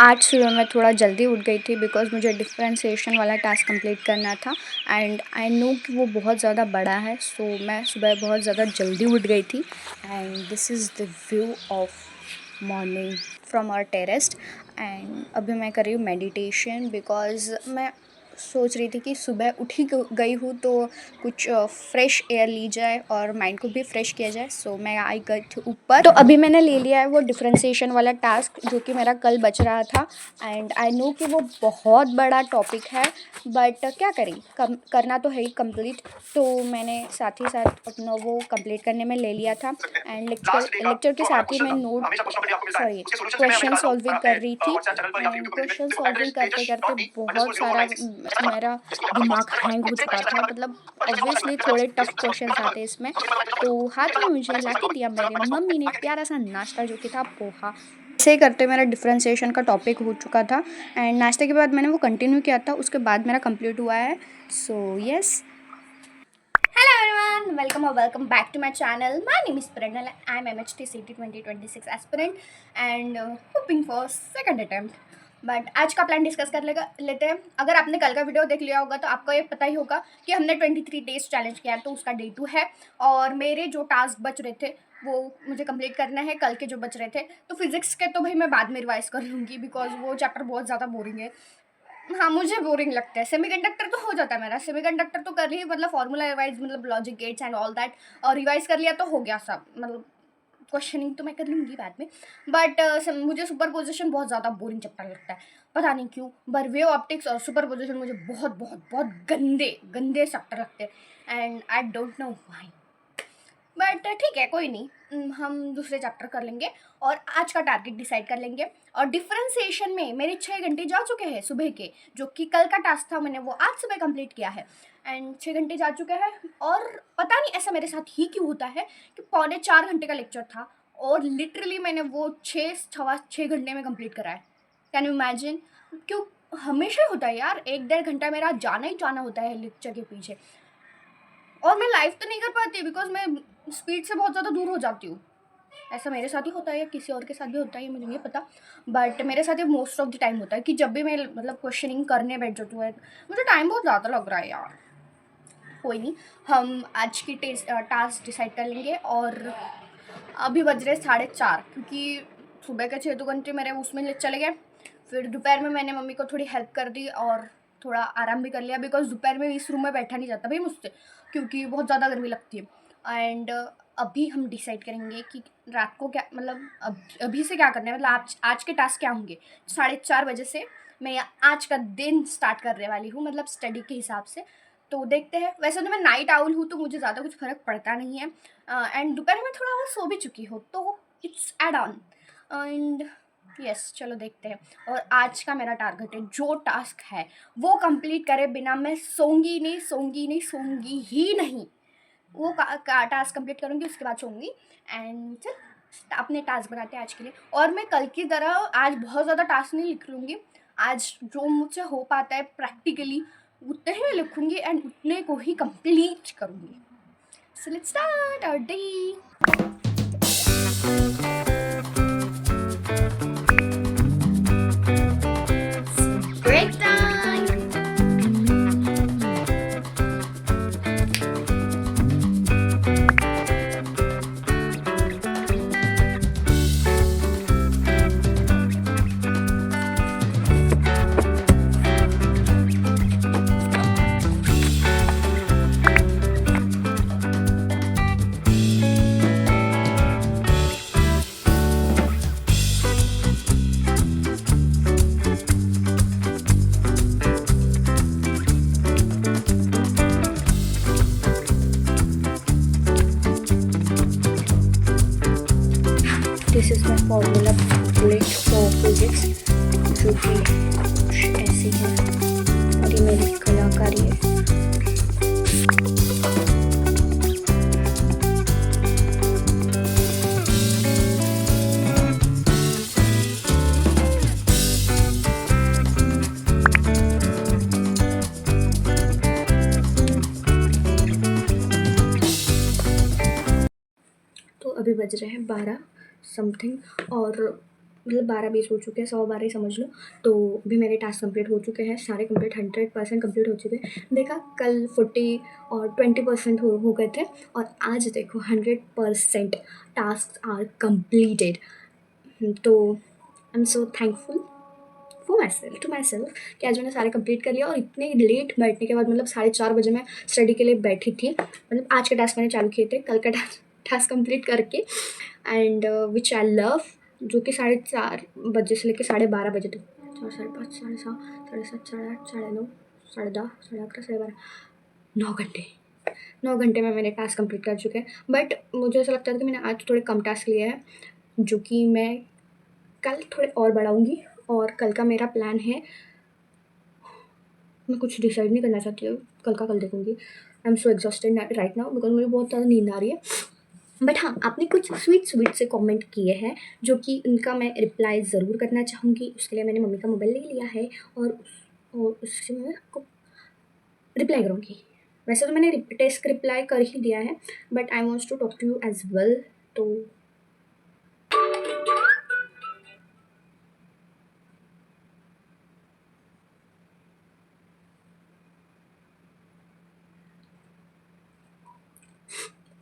आज सुबह मैं थोड़ा जल्दी उठ गई थी बिकॉज़ मुझे डिफ़रेंशिएशन वाला टास्क कंप्लीट करना था एंड आई नो कि वो बहुत ज़्यादा बड़ा है। सो मैं सुबह बहुत ज़्यादा जल्दी उठ गई थी and this is the view of morning from our terrace. And अभी मैं कर रही हूँ मेडिटेशन बिकॉज़ मैं सोच रही थी कि सुबह उठ ही गई हूँ तो कुछ फ्रेश एयर ली जाए और माइंड को भी फ्रेश किया जाए। सो मैं आई गई थी ऊपर, तो अभी मैंने ले लिया है वो डिफरेंशिएशन वाला टास्क जो कि मेरा कल बच रहा था। एंड आई नो कि वो बहुत बड़ा टॉपिक है बट क्या करें, करना तो है ही कंप्लीट। तो मैंने साथ ही साथ अपना वो कंप्लीट करने में ले लिया था एंड लेक्चर के साथ ही मैं क्वेश्चन सॉल्विंग कर रही थी। एंड क्वेश्चन सॉल्विंग करते करते बहुत सारा मेरा दिमाग हैंग हो चुका था, मतलब ऑब्वियसली थोड़े टफ क्वेश्चंस आते हैं इसमें। तो हाथ में मुझे ला के दिया मेरी मम्मी ने प्यारा सा नाश्ता जो कि था पोहा। ऐसे ही करते मेरा डिफरेंशिएशन का टॉपिक हो चुका था एंड नाश्ते के बाद मैंने वो कंटिन्यू किया था, उसके बाद मेरा कंप्लीट हुआ है। So yes, hello everyone, welcome or welcome back to my channel. My name is Pranal. I am MHT CT 2026 aspirant and hoping for second attempt. But आज का प्लान डिस्कस कर लेते हैं। अगर आपने कल का वीडियो देख लिया होगा तो आपको ये पता ही होगा कि हमने 23 डेज चैलेंज किया, तो उसका डे 2 है और मेरे जो टास्क बच रहे थे वो मुझे कंप्लीट करना है। कल के जो बच रहे थे तो फिजिक्स के तो भाई मैं बाद में रिवाइज कर लूँगी बिकॉज वो चैप्टर बहुत ज़्यादा बोरिंग है। हाँ, मुझे बोरिंग लगता है। सेमीकंडक्टर तो हो जाता है मेरा, सेमीकंडक्टर तो कर ली, मतलब फार्मूला रिवाइज, मतलब logic gates and all that, और रिवाइज कर लिया तो हो गया सब। मतलब क्वेश्चनिंग तो मैं कर लूँगी बाद में बट मुझे सुपर पोजिशन बहुत ज़्यादा बोरिंग चैप्टर लगता है, पता नहीं क्यों। पर वेव ऑप्टिक्स और सुपर पोजिशन मुझे बहुत बहुत बहुत गंदे गंदे चैप्टर लगते हैं and I don't know why. But ठीक है, कोई नहीं, हम दूसरे चैप्टर कर लेंगे और आज का टारगेट डिसाइड कर लेंगे। और डिफरेंशिएशन में मेरे 6 घंटे जा चुके हैं सुबह के, जो कि कल का टास्क था मैंने वो आज सुबह कंप्लीट किया है एंड 6 घंटे जा चुके हैं। और पता नहीं ऐसा मेरे साथ ही क्यों होता है कि 3.25 घंटे का लेक्चर था और लिटरली मैंने वो 6 घंटे में कंप्लीट करा है। Can you imagine? क्यों हमेशा होता है यार, 1-1.5 घंटा मेरा जाना ही जाना होता है लेक्चर के पीछे, और मैं लाइव तो नहीं कर पाती बिकॉज मैं स्पीड से बहुत ज़्यादा दूर हो जाती हूँ। ऐसा मेरे साथ ही होता है या किसी और के साथ भी होता है, मुझे नहीं पता, बट मेरे साथ ये मोस्ट ऑफ द टाइम होता है कि जब भी मैं मतलब क्वेश्चनिंग करने बैठ जाती हूँ मुझे टाइम बहुत ज़्यादा लग रहा है यार। कोई नहीं, हम आज की टास्क डिसाइड कर लेंगे। और अभी बज रहे 4:30 क्योंकि सुबह के 6 घंटे मेरे उसमें चले गए। फिर दोपहर में मैंने मम्मी को थोड़ी हेल्प कर दी और थोड़ा आराम भी कर लिया बिकॉज दोपहर में इस रूम में बैठा नहीं जाता भाई मुझसे, क्योंकि बहुत ज़्यादा गर्मी लगती है। एंड अभी हम डिसाइड करेंगे कि रात को क्या, मतलब अभी से क्या करना है, मतलब आज के टास्क क्या होंगे। 4:30 बजे से मैं आज का दिन स्टार्ट करने वाली हूँ, मतलब स्टडी के हिसाब से। तो देखते हैं, वैसे तो मैं नाइट आउल हूँ तो मुझे ज़्यादा कुछ फ़र्क पड़ता नहीं है एंड दोपहर में थोड़ा बहुत सो भी चुकी हो तो it's add on and yes, चलो देखते हैं। और आज का मेरा टारगेट है, जो टास्क है वो कंप्लीट करे बिना मैं सोऊंगी ही नहीं। वो टास्क कंप्लीट करूँगी, उसके बाद सोऊंगी एंड चल अपने टास्क बनाते हैं आज के लिए। और मैं कल की तरह आज बहुत ज़्यादा टास्क नहीं लिख लूँगी, आज जो मुझसे हो पाता है प्रैक्टिकली उतने ही लिखूँगी एंड उतने को ही कंप्लीट करूँगी। So let's start our day. Break time. This is my formula bullet for physics, जो कि कुछ ऐसी है और ये मेरी कलाकारी है। तो अभी बज रहे हैं 12 समथिंग और मतलब 12-20 हो चुके हैं, 112 ही समझ लो। तो भी मेरे टास्क कंप्लीट हो चुके हैं, सारे कंप्लीट 100% कंप्लीट हो चुके हैं। देखा कल 40 और 20% हो गए थे, और आज देखो 100% टास्क आर कंप्लीटेड। तो I am so thankful for myself to myself कि आज मैंने सारे कंप्लीट कर लिया। और इतने लेट बैठने के बाद, मतलब 4:30 बजे मैं स्टडी के लिए बैठी थी। मतलब आज के टास्क मैंने चालू किए थे, कल का टास्क कंप्लीट करके, एंड विच आई लव, जो कि 4:30 बजे से लेकर 12:30 बजे तक, 4, 5:30, 7:30, 7:30, 8:30, 9:30, 10:30, 11:30, 12:30, 9 घंटे। 9 घंटे में मैंने टास्क कंप्लीट कर चुके हैं। बट मुझे ऐसा लगता है कि मैंने आज थोड़े कम टास्क लिए हैं, जो कि मैं कल थोड़े और बढ़ाऊँगी। और कल का मेरा प्लान है, मैं कुछ डिसाइड नहीं करना चाहती हूँ, कल का कल देखूँगी। आई am so exhausted right now because मुझे बहुत ज़्यादा नींद आ रही है। बट हाँ, आपने कुछ स्वीट से कमेंट किए हैं, जो कि उनका मैं रिप्लाई ज़रूर करना चाहूँगी। उसके लिए मैंने मम्मी का मोबाइल ले लिया है, और उससे मैं आपको रिप्लाई करूँगी। वैसे तो मैंने टेस्ट रिप्लाई कर ही दिया है, but I wants to talk to you as well.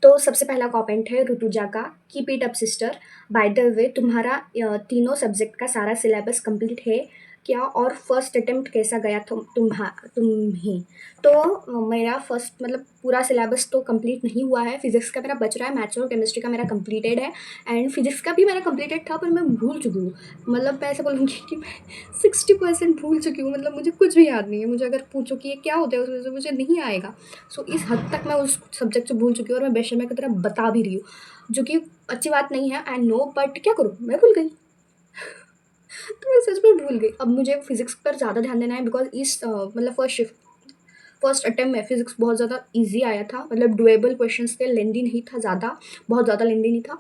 तो सबसे पहला कमेंट है ऋतुजा का, keep it up sister. By the way, तुम्हारा तीनों सब्जेक्ट का सारा सिलेबस कंप्लीट है क्या, और फर्स्ट अटेम्प्ट कैसा गया तुम्हें? तो मेरा फर्स्ट मतलब पूरा सिलेबस तो कंप्लीट नहीं हुआ है। फिजिक्स का मेरा बच रहा है, मैथ्स और केमिस्ट्री का मेरा कंप्लीटेड है, एंड फिजिक्स का भी मेरा कंप्लीटेड था, पर मैं भूल चुकी हूँ। मतलब मैं ऐसा बोलूँगी कि मैं 60% भूल चुकी हूँ। मतलब मुझे कुछ भी याद नहीं है। मुझे अगर पूछो कि ये क्या होता है उसमें से, मुझे नहीं आएगा। सो इस हद तक मैं उस सब्जेक्ट से भूल चुकी हूँ, और मैं बेशर्मी की तरह बता भी रही हूँ, जो कि अच्छी बात नहीं है, आई नो। बट क्या करूँ, मैं भूल गई। तो मैं सच में भूल गई। अब मुझे फिजिक्स पर ज़्यादा ध्यान देना है, बिकॉज मतलब फर्स्ट अटेम्प्ट में फिजिक्स बहुत ज़्यादा ईजी आया था। मतलब डुएबल क्वेश्चंस थे, लेंदी नहीं था ज़्यादा, बहुत ज़्यादा लेंदी नहीं था।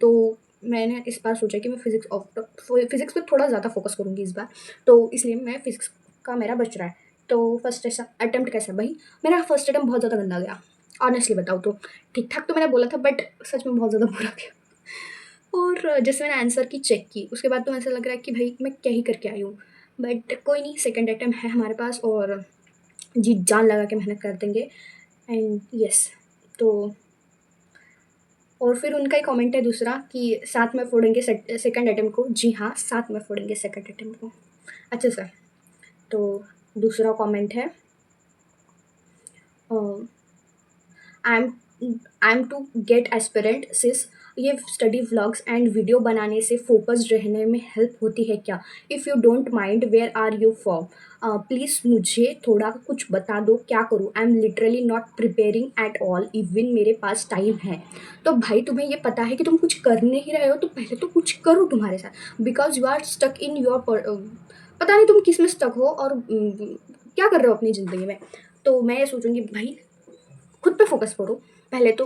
तो मैंने इस बार सोचा कि मैं फिजिक्स पे थोड़ा ज़्यादा फोकस करूँगी इस बार। तो इसलिए मैं फिजिक्स का मेरा बच रहा है। तो फर्स्ट ऐसा अटेम्प्ट कैसा भाई, मेरा फर्स्ट अटेम्प्ट बहुत ज़्यादा गंदा गया। ऑनेस्टली बताऊँ तो ठीक ठाक तो मैंने बोला था, बट सच में बहुत ज़्यादा बुरा गया। और जैसे मैंने आंसर की चेक की, उसके बाद तो ऐसा लग रहा है कि भाई मैं क्या ही करके आई हूँ। बट कोई नहीं, सेकंड अटेम्प्ट है हमारे पास, और जी जान लगा के मेहनत कर देंगे। एंड यस, तो और फिर उनका ही कमेंट है दूसरा कि साथ में फोड़ेंगे सेकंड अटेम्प्ट को। जी हाँ, साथ में फोड़ेंगे सेकंड अटेम्प्ट को। अच्छा सर, तो दूसरा कमेंट है, I am to get aspirant sis, ये स्टडी व्लॉग्स एंड वीडियो बनाने से फोकस्ड रहने में हेल्प होती है क्या? If you don't mind, where are you from? Please मुझे थोड़ा कुछ बता दो, क्या करूँ? I am literally not preparing at all, even मेरे पास टाइम है। तो भाई तुम्हें ये पता है कि तुम कुछ कर नहीं रहे हो, तो पहले तो कुछ करो तुम्हारे साथ, because you are stuck in your, पता नहीं तुम किस में स्टक हो, और क्या कर रहे हो अपनी ज़िंदगी में। तो मैं ये सोचूंगी भाई, खुद पे फोकस करो पहले तो।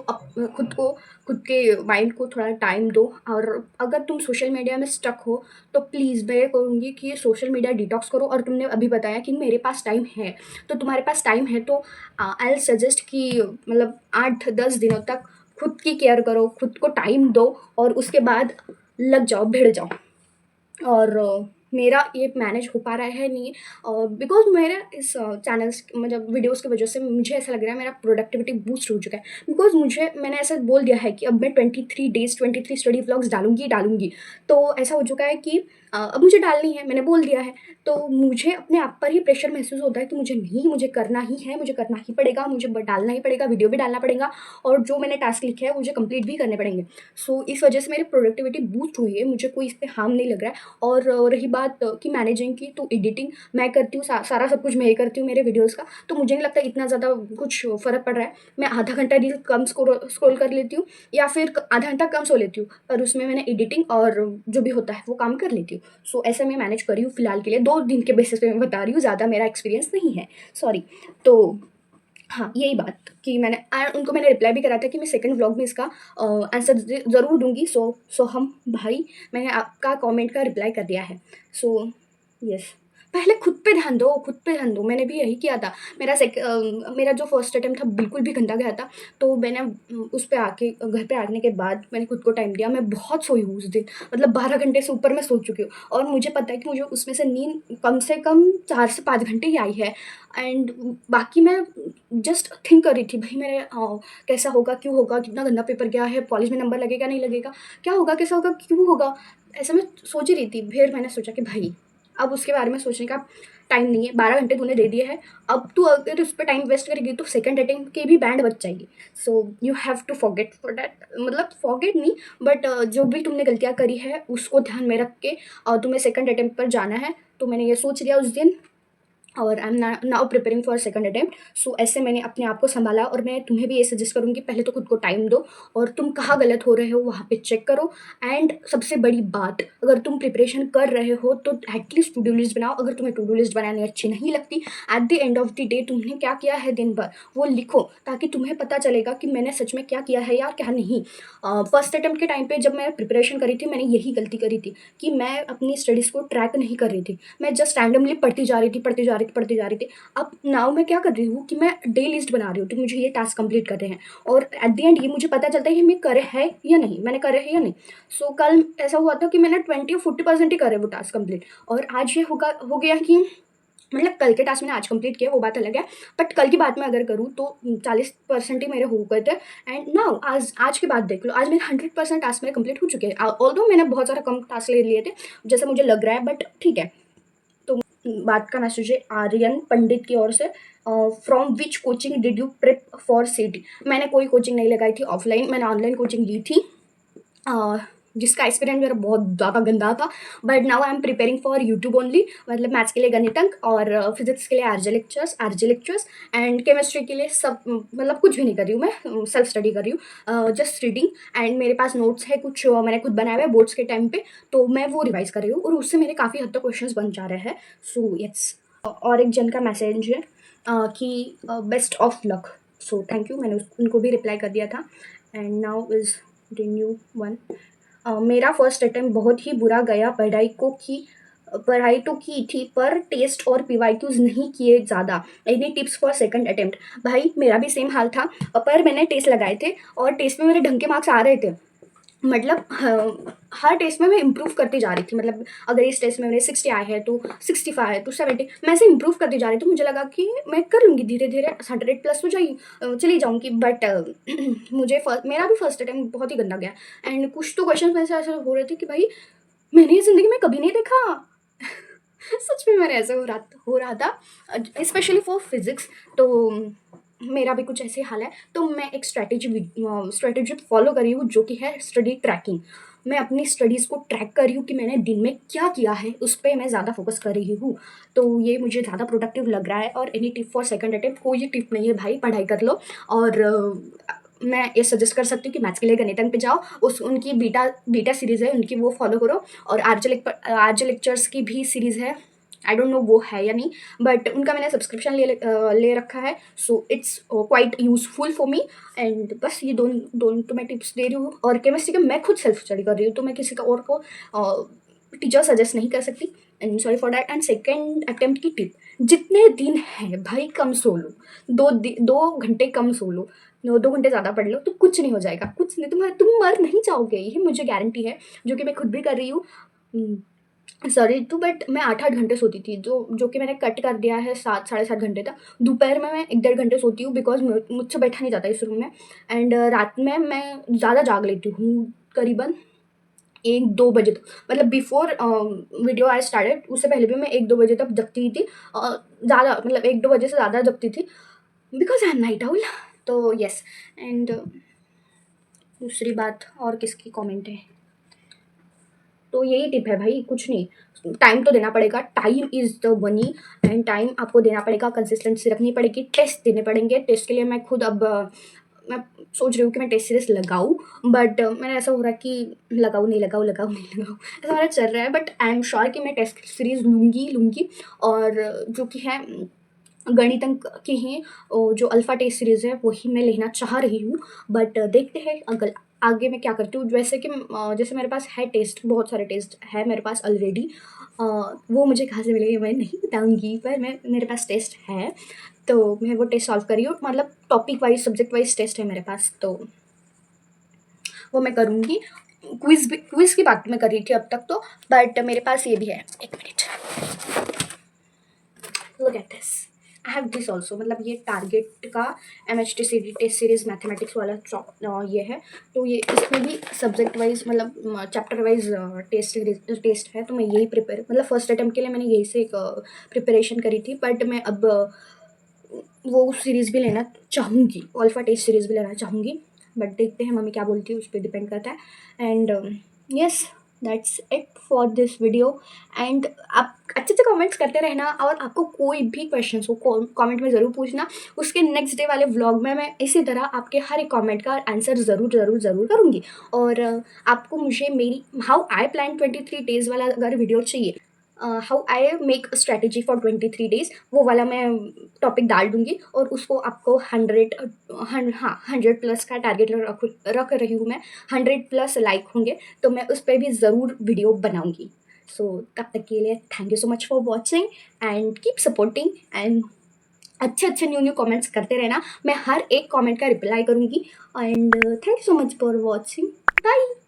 खुद के माइंड को थोड़ा टाइम दो। और अगर तुम सोशल मीडिया में स्टक हो, तो प्लीज़ मैं ये कहूँगी कि ये सोशल मीडिया डिटॉक्स करो। और तुमने अभी बताया कि मेरे पास टाइम है, तो तुम्हारे पास टाइम है तो आई विल सजेस्ट कि मतलब 8-10 दिनों तक खुद की केयर करो, खुद को टाइम दो, और उसके बाद लग जाओ, भिड़ जाओ। और मेरा ये मैनेज हो पा रहा है नहीं, बिकॉज मेरे इस चैनल्स मतलब वीडियोस की वजह से मुझे ऐसा लग रहा है मेरा प्रोडक्टिविटी बूस्ट हो चुका है। बिकॉज मैंने ऐसा बोल दिया है कि अब मैं 23 डेज 23 स्टडी व्लॉग्स डालूंगी। तो ऐसा हो चुका है कि अब मुझे डालनी है, मैंने बोल दिया है। तो मुझे अपने आप पर ही प्रेशर महसूस होता है कि मुझे करना ही है, मुझे करना ही पड़ेगा, मुझे डालना ही पड़ेगा, वीडियो भी डालना पड़ेगा, और जो मैंने टास्क लिखे हैं मुझे कंप्लीट भी करने पड़ेंगे। सो इस वजह से मेरी प्रोडक्टिविटी बूस्ट हुई है, मुझे कोई इस पर हार्म नहीं लग रहा है। और रही बात कि मैनेजिंग की, तो एडिटिंग मैं करती हूँ, सारा सब कुछ मैं ही करती हूँ मेरे वीडियोज़ का। तो मुझे नहीं लगता इतना ज़्यादा कुछ फ़र्क पड़ रहा है। मैं आधा घंटा रील कम स्क्रॉल कर लेती हूँ, या फिर आधा घंटा कम सो लेती हूँ, पर उसमें मैंने एडिटिंग और जो भी होता है वो काम कर लेती हूँ। सो ऐसे मैं मैनेज करी हूँ फिलहाल के लिए, 2 दिन के बेसिस पे मैं बता रही हूँ, ज़्यादा मेरा एक्सपीरियंस नहीं है, सॉरी। तो हाँ, यही बात कि उनको मैंने रिप्लाई भी करा था कि मैं सेकंड व्लॉग में इसका आंसर ज़रूर दूंगी। सो हम भाई, मैंने आपका कमेंट का रिप्लाई कर दिया है। सो यस, पहले खुद पे ध्यान दो, खुद पे ध्यान दो। मैंने भी यही किया था। मेरा जो फर्स्ट अटेम्प्ट था बिल्कुल भी गंदा गया था। तो मैंने उस पे आके घर पे आने के बाद मैंने खुद को टाइम दिया। मैं बहुत सोई हूँ उस दिन, मतलब 12 घंटे से ऊपर मैं सो चुकी हूँ और मुझे पता है कि मुझे उसमें से नींद कम से कम 4 से 5 घंटे ही आई है। एंड बाकी मैं जस्ट थिंक कर रही थी, भाई मेरे कैसा होगा, क्यों होगा, कितना गंदा पेपर गया है, कॉलेज में नंबर लगेगा नहीं लगेगा, क्या होगा, कैसा होगा, क्यों होगा, ऐसा मैं सोच ही रही थी। फिर मैंने सोचा कि भाई अब उसके बारे में सोचने का टाइम नहीं है। 12 घंटे तूने दे दिए हैं, अब तू अगर उस पर टाइम वेस्ट करेगी तो सेकंड अटेम्प्ट की भी बैंड बच जाएगी। So you have to forget for that, मतलब फॉरगेट नहीं, बट जो भी तुमने गलतियाँ करी है उसको ध्यान में रख के तुम्हें सेकंड अटेम्प्ट पर जाना है। तो मैंने ये सोच लिया उस दिन और I am now preparing for second attempt. So ऐसे मैंने अपने आप को संभाला और मैं तुम्हें भी ये सजेस्ट करूँगी, पहले तो खुद को टाइम दो और तुम कहाँ गलत हो रहे हो वहाँ पे चेक करो। एंड सबसे बड़ी बात, अगर तुम प्रिपरेशन कर रहे हो तो एटलीस्ट टू डू लिस्ट बनाओ। अगर तुम्हें टू डू लिस्ट बनानी अच्छी नहीं लगती, at the end of the day तुमने क्या किया है दिन भर वो लिखो, ताकि तुम्हें पता चलेगा कि मैंने सच में क्या किया है या क्या नहीं। फर्स्ट अटेम्प्ट के टाइम पे जब मैं प्रिपरेशन करी थी, मैंने यही गलती करी थी कि मैं अपनी स्टडीज़ को ट्रैक नहीं कर रही थी। मैं जस्ट रैंडमली पढ़ती जा रही थी, पढ़ती जा रही थी, पढ़ती जा रही थी। अब नाउ मैं क्या कर रही हूँ कि मैं डे लिस्ट बना रही हूँ कि मुझे ये टास्क कंप्लीट करने हैं और एट द एंड ये मुझे पता चलता है कि मैं करे है या नहीं, मैंने करे है या नहीं। सो कल ऐसा हुआ था कि मैंने 20 or 40% ही करे वो टास्क कंप्लीट, और आज ये हो गया कि मतलब कल के टास्क मैंने आज कंप्लीट किया, वो बात अलग है, बट कल की बात मैं अगर करूँ तो 40% ही मेरे हो गए थे। एंड नाउ आज की बात देख लो, आज मेरे 100% टास्क मेरे कंप्लीट हो चुके हैं। ऑल्दो मैंने बहुत सारा कम टास्क ले लिए थे जैसा मुझे लग रहा है, बट ठीक है। तो बात का मैसेज है आर्यन पंडित की ओर से, from which coaching did you prep for सीटी। मैंने कोई कोचिंग नहीं लगाई थी ऑफलाइन, मैंने ऑनलाइन कोचिंग ली थी, जिसका एक्सपीरियंस मेरा बहुत ज़्यादा गंदा था। But now I am preparing for YouTube only, मतलब मैथ्स के लिए गणितंक और फिजिक्स के लिए आरजे लेक्चर्स एंड केमिस्ट्री के लिए सब, मतलब कुछ भी नहीं कर रही हूँ मैं, सेल्फ स्टडी कर रही हूँ, जस्ट रीडिंग। एंड मेरे पास नोट्स है कुछ, मैंने खुद बनाए हुए हैं बोर्ड्स के टाइम पे, तो मैं वो रिवाइज कर रही हूँ और उससे मेरे काफ़ी हद तक क्वेश्चंस बन जा रहे हैं। सो यस, और एक जन का मैसेज है कि best of luck. So thank you, मैंने उनको भी रिप्लाई कर दिया था। And now is the new one. मेरा फर्स्ट अटेम्प्ट बहुत ही बुरा गया। पढ़ाई तो की थी पर टेस्ट और पीवाईक्यूज नहीं किए ज़्यादा। Any tips for second attempt. भाई मेरा भी सेम हाल था, पर मैंने टेस्ट लगाए थे और टेस्ट में मेरे ढंग के मार्क्स आ रहे थे। मतलब हर टेस्ट में मैं इम्प्रूव करती जा रही थी, मतलब अगर इस टेस्ट में मेरे 60 आए हैं तो 65 है तो 70, मैं ऐसे इम्प्रूव करती जा रही थी। मुझे लगा कि मैं कर लूँगी, धीरे धीरे 100+ तो चली जाऊँगी। बट मेरा भी फर्स्ट अटेम्प्ट बहुत ही गंदा गया। एंड कुछ तो क्वेश्चन में से ऐसे हो रहे थे कि भाई मैंने ये ज़िंदगी में कभी नहीं देखा। सच में मेरे ऐसे हो रहा था, स्पेशली फॉर फिजिक्स। तो मेरा भी कुछ ऐसे हाल है। तो मैं एक स्ट्रैटेजी फॉलो कर रही हूँ जो कि है स्टडी ट्रैकिंग। मैं अपनी स्टडीज़ को ट्रैक कर रही हूँ कि मैंने दिन में क्या किया है, उस पर मैं ज़्यादा फोकस कर रही हूँ। तो ये मुझे ज़्यादा प्रोडक्टिव लग रहा है। और any tip for second attempt, कोई टिप नहीं है भाई, पढ़ाई कर लो। और मैं ये सजेस्ट कर सकती हूँ कि मैथ्स के लिए गणितंक पे जाओ, उनकी बीटा सीरीज़ है उनकी, वो फॉलो करो। और आरजे लेक्चर्स की भी सीरीज़ है, आई डोंट नो वो है या नहीं, बट उनका मैंने सब्सक्रिप्शन ले रखा है। So it's quite useful for me. And बस ये दोनों तो मैं टिप्स दे रही हूँ। और केमिस्ट्री का मैं खुद सेल्फ स्टडी कर रही हूँ, तो मैं किसी का और को टीचर सजेस्ट नहीं कर सकती। And sorry for that. And second attempt की टिप, जितने दिन है भाई कम सो लो, 2 घंटे कम सो लो, 2 घंटे ज़्यादा पढ़ लो तो कुछ नहीं हो जाएगा, कुछ नहीं, तुम मर नहीं जाओगे, ये मुझे गारंटी है, जो कि मैं खुद भी कर रही हूँ। सॉरी तो बट मैं 8-8 घंटे सोती थी, जो कि मैंने कट कर दिया है 7-7.5 घंटे तक। दोपहर में मैं 1-1.5 घंटे सोती हूँ, बिकॉज मुझसे बैठा नहीं जाता इस रूम में। एंड रात में मैं ज़्यादा जाग लेती हूँ, करीबन 1-2 बजे तक, मतलब बिफोर वीडियो आई स्टार्टेड उससे पहले भी मैं 1-2 बजे तक जगती थी, ज़्यादा मतलब 1-2 बजे से ज़्यादा जगती थी, because I am night owl. तो यस। एंड दूसरी बात और किसकी कमेंट है, तो यही टिप है भाई, कुछ नहीं, टाइम तो देना पड़ेगा, time is the money. And time आपको देना पड़ेगा, कंसिस्टेंसी रखनी पड़ेगी, टेस्ट देने पड़ेंगे। टेस्ट के लिए मैं खुद अब मैं सोच रही हूँ कि मैं टेस्ट सीरीज लगाऊँ, बट मैंने ऐसा हो रहा है कि लगाऊँ नहीं लगाऊँ, लगाऊँ नहीं लगाऊँ, ऐसा मेरा चल रहा है। बट आई एम श्योर कि मैं टेस्ट सीरीज लूँगी। और जो कि है गणितंक की ही, जो अल्फ़ा टेस्ट सीरीज़ है वही मैं लेना चाह रही हूँ। बट देखते हैं, अगर आगे मैं क्या करती हूँ, जैसे कि जैसे मेरे पास है टेस्ट, बहुत सारे टेस्ट है मेरे पास ऑलरेडी। वो मुझे कहाँ से मिलेंगे मैं नहीं बताऊँगी, पर मेरे पास टेस्ट है, तो मैं वो टेस्ट सॉल्व कर रही हूँ। मतलब topic wise, subject wise test है मेरे पास, तो वो मैं करूँगी। क्विज़ की बात मैं कर रही थी अब तक तो, बट मेरे पास ये भी है, 1 minute, look at this, I have this also. मतलब ये टारगेट का MHTCD टेस्ट सीरीज मैथमेटिक्स वाला ये है, तो ये इसमें भी सब्जेक्ट वाइज, मतलब चैप्टर वाइज टेस्ट है, तो मैं यही प्रिपेयर, मतलब फर्स्ट अटेम्प्ट के लिए मैंने यही से एक प्रिपरेशन करी थी, बट मैं अब वो सीरीज़ भी लेना चाहूँगी, अल्फ़ा टेस्ट सीरीज़ भी लेना चाहूँगी, बट देखते हैं मम्मी क्या बोलती है, उस पर डिपेंड करता है। And yes, that's it for this video. And आप अच्छे अच्छे कमेंट्स करते रहना, और आपको कोई भी क्वेश्चन हो कमेंट में ज़रूर पूछना। उसके नेक्स्ट डे वाले व्लॉग में मैं इसी तरह आपके हर एक कमेंट का आंसर ज़रूर करूँगी। और आपको मुझे मेरी हाउ आई प्लान 23 डेज़ वाला अगर वीडियो चाहिए, how I make strategy for 23 days, वो वाला मैं टॉपिक डाल दूँगी, और उसको आपको 100 प्लस का टारगेट रख रही हूँ मैं, 100 प्लस लाइक होंगे तो मैं उस पर भी ज़रूर वीडियो बनाऊँगी। सो तब तक के लिए thank you so much for watching, and keep supporting, and अच्छे अच्छे न्यू कमेंट्स करते रहना, मैं हर एक कमेंट का रिप्लाई करूँगी। And thank you so much for watching, bye.